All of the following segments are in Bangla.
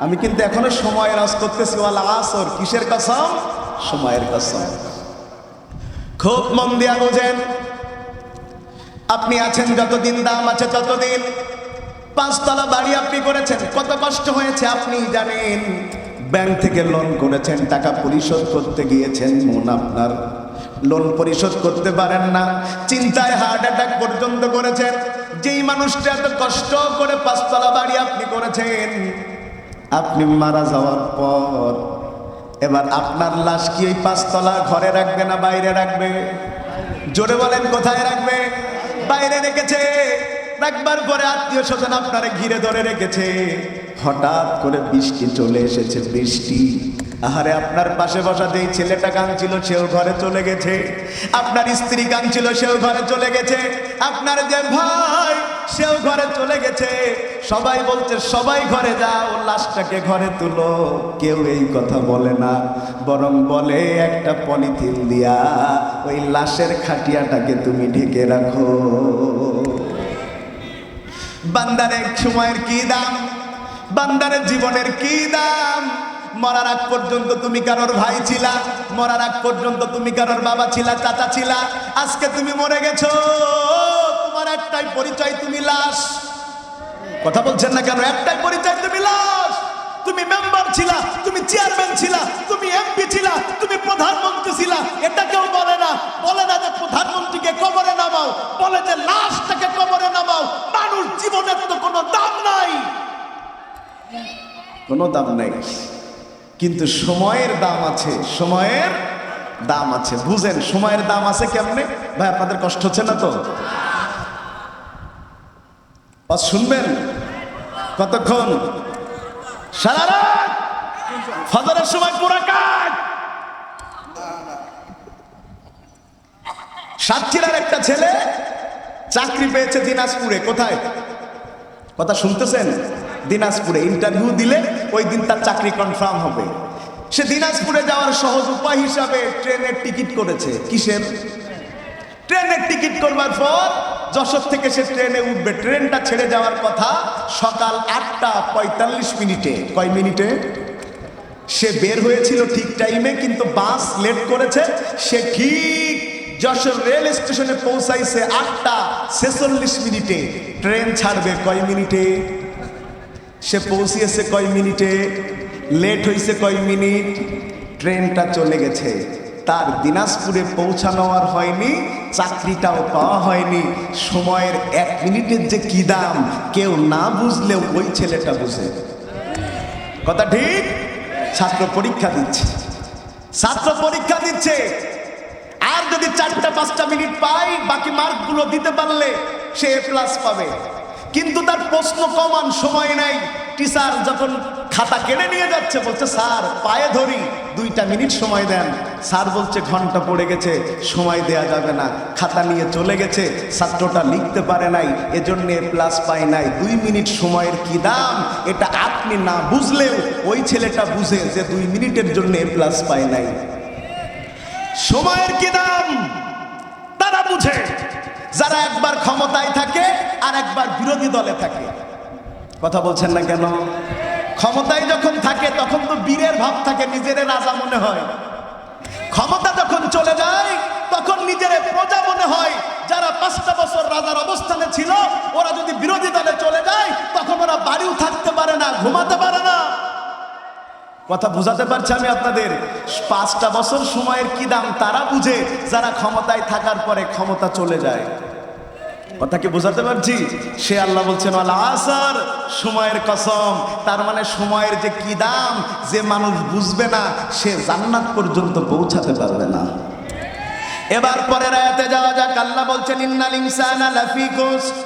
আমি কিন্তু এখনো সময়ের আওয়াজ করতেছি, ওয়াল আসর, কিসের কসম? সময়ের কসম। খুব মন দিয়া বোঝেন, আপনি আছেন যতদিন, দাম আছে ততদিন। 5 তলা বাড়ি আপনি করেছেন, কত কষ্ট হয়েছে আপনি জানেন। ব্যাংক থেকে লোন করেছেন, টাকা পরিশোধ করতে গিয়েছেন, মন আপনার, লোন পরিশোধ করতে পারেন না, চিন্তায় হার্ট অ্যাটাক পর্যন্ত করেছেন। যেই মানুষটা এত কষ্ট করে 5 তলা বাড়ি আপনি করেছেন, আপনি মারা যাওয়ার পর এবার আপনার লাশ কি ওই 5 তলা ঘরে রাখবে না বাইরে রাখবে? জোরে বলেন, কোথায় রাখবে? বাইরে রেখেছে। রাখবার পরে আত্মীয় স্বজন আপনারে ঘিরে ধরে রেখেছে। হঠাৎ করে বৃষ্টি চলে এসেছে, বৃষ্টি, আহারে আপনার পাশে বসা যেই ছেলেটা কাঁদছিল সেও ঘরে চলে গেছে, আপনার স্ত্রী কাঁদছিল সেও ঘরে চলে গেছে, আপনার যে ভাই সেও ঘরে চলে গেছে। সবাই বলছে সবাই ঘরে যাও, লাশটাকে ঘরে তুলো। কেউ এই কথা বলে না, বরং বলে একটা পলিথিন দিয়া ওই লাশের খাটিয়াটাকে তুমি ঢেকে রাখো। বান্দারের সময়ের কি দাম, বান্দারের জীবনের কি দাম। মরার আগ পর্যন্ত তুমি কারোর ভাই ছিলা, মরার আগ পর্যন্ত তুমি কারোর বাবা ছিলা, চাচা ছিলা। আজকে তুমি মরে গেছো, তোমার একটাই পরিচয়, তুমি লাশ। কথা বলছেন না কেন? একটাই পরিচয়, তুমি লাশ। তুমি মেম্বার ছিলা, তুমি চেয়ারম্যান ছিলা, তুমি এমপি ছিলা, তুমি প্রধানমন্ত্রী ছিলা। এটা কেউ বলে না, বলে না যে প্রধানমন্ত্রীকে কবরে নামাও, বলে যে লাশটাকে কবরে নামাও। মানুষ জীবনের তো কোনো দাম নাই, কোনো দাম নাই, কিন্তু সময়ের দাম আছে, সময়ের দাম আছে। বুঝেন সময়ের দাম আছে কেমনে? ভাই আপনাদের কষ্ট হচ্ছে না তো? শুনবেন কতক্ষণ? সারা রাত, ফজরের সময় পুরা কাজ। সাতক্ষীরার একটা ছেলে চাকরি পেয়েছে দিনাজপুরে। কোথায়? কথা শুনতেছেন? দিনাজপুরে ইন্টারভিউ দিলে ওই দিন তার চাকরি কনফার্ম হবে। সে দিনাজপুরে যাওয়ার সহজ উপায় হিসাবে ট্রেনের টিকিট করেছে। কিসের? ট্রেনের টিকিট করবার পর যশোর থেকে সে ট্রেনে উঠবে। ট্রেনটা ছেড়ে যাওয়ার কথা সকাল 8টা 45 মিনিটে। কয় মিনিটে? সে বের হয়েছিল ঠিক টাইমে, কিন্তু বাস লেট করেছে। সে ঠিক যশোর রেল স্টেশনে পৌঁছাইছে 8টা 46 মিনিটে। ট্রেন ছাড়বে কয় মিনিটে? সে পৌঁছিয়েছে কয় মিনিটে? লেট হয়েছে কয় মিনিট? ট্রেনটা চলে গেছে। তার দিনাজপুরে পৌঁছানো আর হয়নি, চাকরিটাও পাওয়া হয়নি। সময়ের 1 মিনিটের যে কি দাম কেউ না বুঝলেও ওই ছেলেটা বুঝে। কথা ঠিক? ছাত্র পরীক্ষা দিচ্ছে, ছাত্র পরীক্ষা দিচ্ছে, আর যদি 4টা-5টা মিনিট পাই, বাকি মার্কগুলো দিতে পারলে সে A+ পাবে। কিন্তু তার প্রশ্ন কমান, সময় নাই। টিচার যখন খাতা কেড়ে নিয়ে যাচ্ছে, বলছে স্যার পায়ে ধরি 2টা মিনিট সময় দেন। স্যার বলছে ঘন্টা পড়ে গেছে, সময় দেয়া যাবে না। খাতা নিয়ে চলে গেছে, ছাত্রটা লিখতে পারে নাই, এজন্য A+ পায় নাই। 2 মিনিট সময়ের কি দাম এটা আপনি না বুঝলেও ওই ছেলেটা বুঝে যে 2 মিনিটের জন্য A+ পায় নাই। সময়ের কি দাম তারা বুঝে যারা একবার ক্ষমতায় থাকে আর একবার বিরোধী দলে থাকে। কথা বলছেন না কেন? ক্ষমতায় যখন থাকে তখন তো বীরের ভাব থাকে, নিজের রাজা মনে হয়। ক্ষমতা যখন চলে যায় তখন নিজের প্রজা মনে হয়। যারা 5টা বছর রাজার অবস্থানে ছিল, ওরা যদি বিরোধী দলে চলে যায় তখন ওরা বাড়িও থাকতে পারে না, ঘুমাতে পারে না। কথা বুঝাতে পারছি আমি আপনাদের? 5টা বছর সময়ের কি দাম তারা বুঝে যারা ক্ষমতায় থাকার পরে ক্ষমতা চলে যায়। কথা কি বুঝাতে পারছি? সে আল্লাহ বলছেন ওয়াল আসর, সময়ের কসম। তার মানে সময়ের যে কি দাম যে মানুষ বুঝবে না, সে জান্নাত পর্যন্ত পৌঁছাতে পারবে না। এবার পরের আয়াতে যাওয়া যাক। আল্লাহ বলছেন ইন্নাল ইনসানা লাফি খুসর।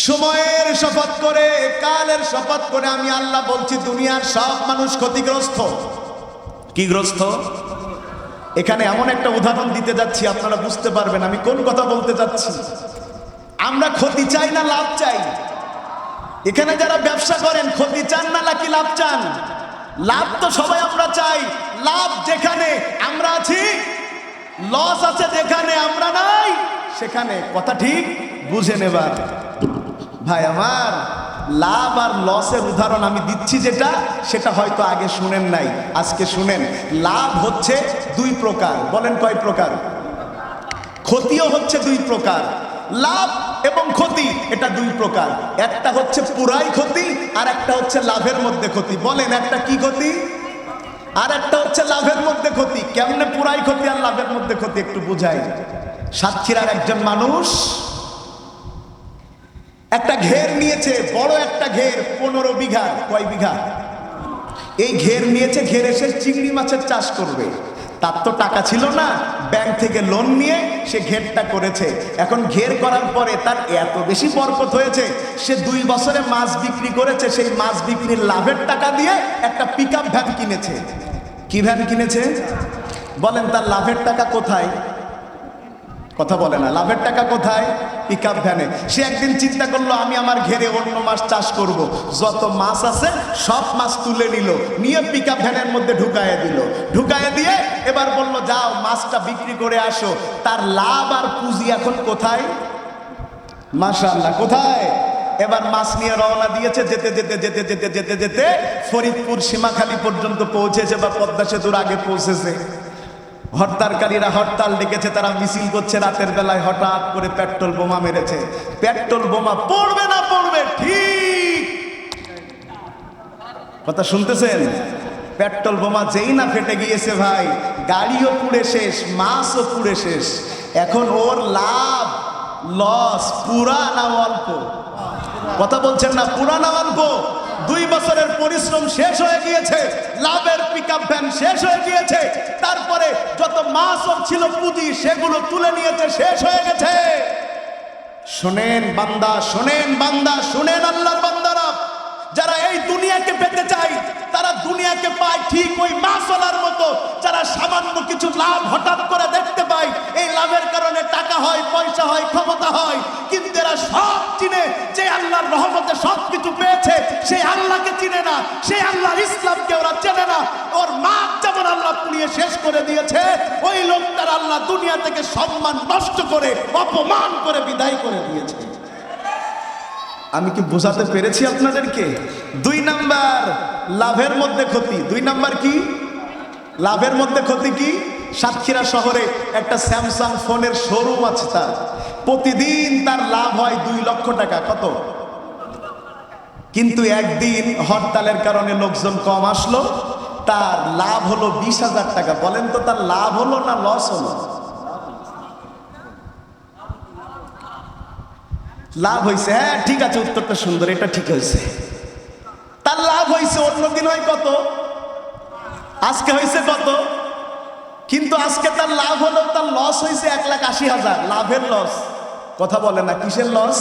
সময়ের শপথ করে, কালের শপথ করে আমি আল্লাহ বলছি দুনিয়ার সব মানুষ ক্ষতিগ্রস্ত। কি গ্রস্ত? এখানে এমন একটা উদাহরণ দিতে যাচ্ছি, আপনারা বুঝতে পারবেন আমি কোন কথা বলতে যাচ্ছি। আমরা ক্ষতি চাই না লাভ চাই? এখানে যারা ব্যবসা করেন ক্ষতি চান না নাকি লাভ চান? লাভ তো সবাই আমরা চাই। লাভ যেখানে আমরা আছি, লস আছে যেখানে আমরা নাই সেখানে। কথা ঠিক? বুঝে নেবার ভাই আমার, লাভ আর লসের উদাহরণ আমি দিচ্ছি যেটা, সেটা হয়তো আগে শুনেন নাই, আজকে শুনেন। লাভ হচ্ছে দুই প্রকার, বলেন কয় প্রকার? ক্ষতিও হচ্ছে দুই প্রকার। লাভ এবং ক্ষতি এটা দুই প্রকার, একটা হচ্ছে পুরাই ক্ষতি আর একটা হচ্ছে লাভের মধ্যে ক্ষতি। বলেন একটা কি ক্ষতি আর একটা হচ্ছে লাভের মধ্যে ক্ষতি। কেমনে পুরাই ক্ষতি আর লাভের মধ্যে ক্ষতি একটু বুঝাই। সাতক্ষীরার একজন মানুষ একটা ঘের নিয়েছে, বড় একটা ঘের, 15 বিঘা। কয় বিঘা? এই ঘের নিয়েছে, ঘের এসে চিংড়ি মাছের চাষ করবে। তার তো টাকা ছিল না, ব্যাংক থেকে লোন নিয়ে সে ঘেরটা করেছে। এখন ঘের করার পরে তার এত বেশি বরকত হয়েছে, সে 2 বছরে মাছ বিক্রি করেছে। সেই মাছ বিক্রির লাভের টাকা দিয়ে একটা পিকআপ ভ্যান কিনেছে। কি ভ্যান কিনেছে? বলেন তার লাভের টাকা কোথায়? কথা বলে না, লাভের টাকা কোথায়? পিকআপ ভ্যানে। সে একদিন চিন্তা করলো আমি আমার ঘেরে অন্য মাছ চাষ করব। যত মাছ আছে সব মাছ তুলে নিল, নিয়ে পিকআপ ভ্যানের মধ্যে ঢুকায় দিল। ঢুকায় দিয়ে এবার বলল যাও মাছটা বিক্রি করে আসো। তার লাভ আর পুঁজি এখন কোথায়? মাশাআল্লাহ, কোথায়? এবার মাছ নিয়ে রওনা দিয়েছে। যেতে যেতে যেতে যেতে যেতে যেতে ফরিদপুর সীমাখালী পর্যন্ত পৌঁছেছে, বা পদ্মা সেতুর আগে পৌঁছেছে। হরতালকারীরা হরতাল ডেকেছে, তারা মিছিল করছে রাতের বেলায়। হঠাৎ করে পেট্রোল বোমা মেরেছে। পেট্রোল বোমা পড়বে না পড়বে ঠিক, কথা শুনতেছেন? পেট্রোল বোমা যেই না ফেটে গিয়েছে ভাই, গাড়িও পুড়ে শেষ, মাছও পুড়ে শেষ। এখন ওর লাভ লস পুরা না অল্প? কথা বলছেন না, পুরা না অল্প? 2 বছরের পরিশ্রম শেষ হয়ে গিয়েছে, লাভের পিকআপ ভ্যান শেষ হয়ে গিয়েছে। তারপরে যত মাছ ছিল পুঁজি সেগুলো তুলে নিয়েছে, শেষ হয়ে গেছে। শোনেন বান্দা, শোনেন বান্দা, শোনেন আল্লাহর বান্দারা, যারা এই দুনিয়াকে পেতে চায় তারা দুনিয়াকে পায় ঠিক ওই মাছওয়ালার মতো, যারা সামান্য কিছু লাভ হঠাৎ করে দেখতে পায়। এই লাভের কারণে টাকা হয়, পয়সা হয়, ক্ষমতা হয়, কিন্তু এরা সব চিনে যে আল্লাহর রহমতে সব কিছু পেয়েছে, সেই আল্লাহকে চিনে না, সেই আল্লাহর ইসলামকে ওরা চেনে না। ওর মাছ যেমন আল্লাহ পুড়িয়ে শেষ করে দিয়েছে, ওই লোকটার আল্লাহ দুনিয়া থেকে সম্মান নষ্ট করে, অপমান করে বিদায় করে দিয়েছে। আমি কি বোঝাতে পেরেছি আপনাদেরকে? 2 নাম্বার লাভের মধ্যে ক্ষতি। 2 নাম্বার কি? লাভের মধ্যে ক্ষতি কি? সাতক্ষীরা শহরে একটা স্যামসাং ফোনের শোরুম আছে তার। প্রতিদিন তার লাভ হয় 2 লক্ষ টাকা। কত? কিন্তু একদিন হরতালের কারণে লোকজন কম আসলো, তার লাভ হলো 20,000 টাকা। বলেন তো তার লাভ হলো না লস হলো? লাভ হয়েছে। হ্যাঁ ঠিক আছে, উত্তরটা সুন্দর, এটা ঠিক হয়েছে। তার লাভ হয়েছে। অন্যদিন হয় কত? আজকে হয়েছে কত? কিন্তু আজকে তার লাভ হলো, তার লস হয়েছে 1,80,000। লাভের লস। কথা বলে না, কিসের লস?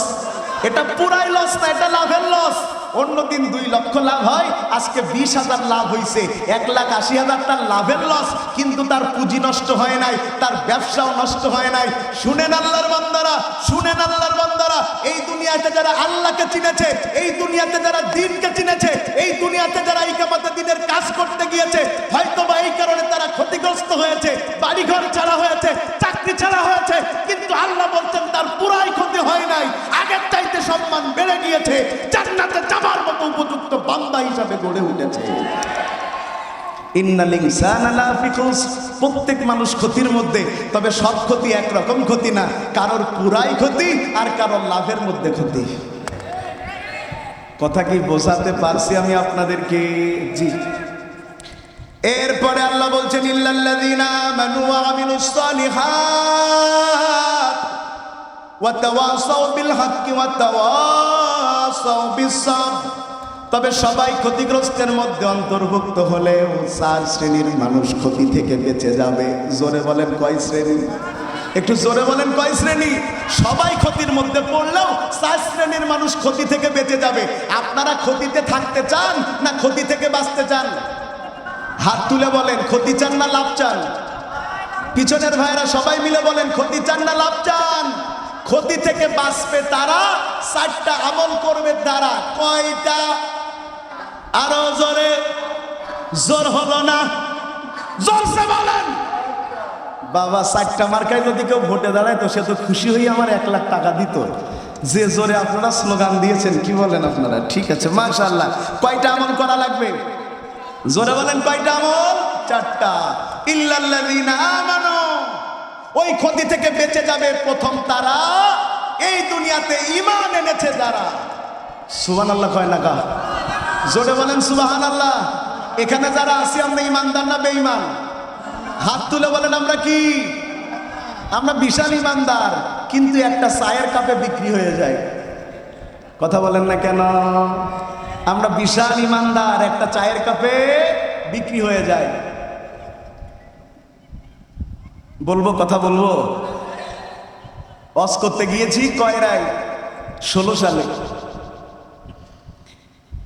এটা পুরাই লস না, এটা লাভের লস। অন্যদিন 2 লক্ষ লাভ হয়, আজকে 20,000 লাভ হয়েছে। 1,80,000 তার লাভের লস, কিন্তু তার পুঁজি নষ্ট হয় নাই, তার ব্যবসাও নষ্ট হয় নাই। শুনেন আল্লাহর বান্দারা, শুনেন আল্লাহর বান্দারা, এই দুনিয়াতে যারা আল্লাহকে চিনেছে, এই দুনিয়াতে যারা দ্বীনকে চিনেছে, এই দুনিয়াতে যারা ইকামতে দ্বীনের কাজ করতে গিয়েছে, হয়তোবা এই কারণে তারা ক্ষতিগ্রস্ত হয়েছে, বাড়িঘর ছাড়া হয়েছে, চাকরি ছাড়া হয়েছে, কিন্তু আল্লাহ বলছেন তার পুরাই ক্ষতি হয় নাই, আগের চাইতে সম্মান বেড়ে গিয়েছে, জান্নাতে যাবার মতো উপযুক্ত বান্দা হিসাবে গড়ে উঠেছে। ইন্নাল ইনসানা লাফি খুসর, প্রত্যেক মানুষ ক্ষতির মধ্যে। তবে সব ক্ষতি একরকম ক্ষতি না, কারোর পুরাই ক্ষতি আর কারোর লাভের মধ্যে ক্ষতি। কথা কি বোঝাতে পারছি আমি আপনাদেরকে? জি। এরপরে আল্লাহ বলছেন ইল্লাল্লাযীনা আমানু ওয়া আমিলুস সালিহাত ওয়া তাওয়াসাউ বিল হাক্কি ওয়া তাওয়াসাউ বিস সাবর। তবে সবাই ক্ষতিগ্রস্তের মধ্যে অন্তর্ভুক্ত হলেও 4 শ্রেণীর মানুষ ক্ষতি থেকে বেঁচে যাবে। জোরে বলেন কয় শ্রেণী? একটু জোরে বলেন কয় শ্রেণী? সবাই ক্ষতির মধ্যে পড়লেও 4 শ্রেণীর মানুষ ক্ষতি থেকে বেঁচে যাবে। আপনারা ক্ষতিতে থাকতে চান না ক্ষতি থেকে বাঁচতে চান? হাত তুলে বলেন, ক্ষতি চান না লাভ চান? পিছনের ভাইরা সবাই মিলে বলেন, ক্ষতি চান না লাভ চান? ক্ষতি থেকে বাঁচবে তারা 4টা আমল করবে তারা। কয়টা? আরো জোরে, জোর হলো না, জোরসে বলেন। বাবা 4টা মার্কায় যদি কেউ ভোটে দাঁড়ায় তো সে তো খুশি হয়ে আমার 1 লাখ টাকা দিত। যে জোরে আপনারা স্লোগান দিয়েছেন, কি বলেন আপনারা? ঠিক আছে, মাশাআল্লাহ। কয়টা আমল করা লাগবে? জোরে বলেন, কয়টা আমল? 4টা। ইল্লাল্লাযীনা আমানু, ওই ক্ষতি থেকে বেঁচে যাবে প্রথম তারা, এই দুনিয়াতে ঈমান এনেছে যারা। সুবহানাল্লাহ কয় না কা? জোরে বলেন সুবহানাল্লাহ। এখানে যারা আছি আমরা ঈমানদার না বেঈমান? হাত তুলে বলেন আমরা কি? আমরা বিশাল ঈমানদার, কিন্তু একটা চায়ের কাপে বিক্রি হয়ে যায়। কথা বলেন না কেন? আমরা বিশাল ঈমানদার, একটা চায়ের কাপে বিক্রি হয়ে যায়। বলবো, কথা বলবো। ওয়াজ করতে গিয়েছি কয়রায় 16 সালে।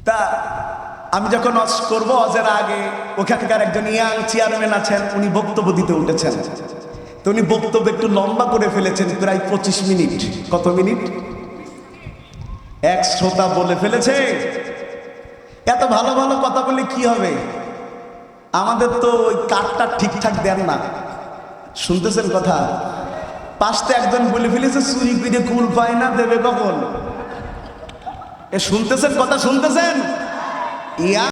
তা আমি যখন ওয়াজ করবো, ওয়াজের আগে ওখানকার একজন ইয়াং চেয়ারম্যান আছেন, উনি বক্তব্য দিতে উঠেছেন। তো উনি বক্তব্য একটু লম্বা করে ফেলেছেন, প্রায় 25 মিনিট। কত মিনিট? এক শ্রোতা বলে ফেলেছে, এত ভালো ভালো কথা বলে কি হবে, আমাদের তো ওই কাঠটা ঠিকঠাক দেন না। শুনতেছেন কথা? পাশে একজন বলে ফেলেছে, চুরি করে কুল পায় না, দেবে কখন? এ শুনতেছেন কথা? শুনতেছেন? ইয়া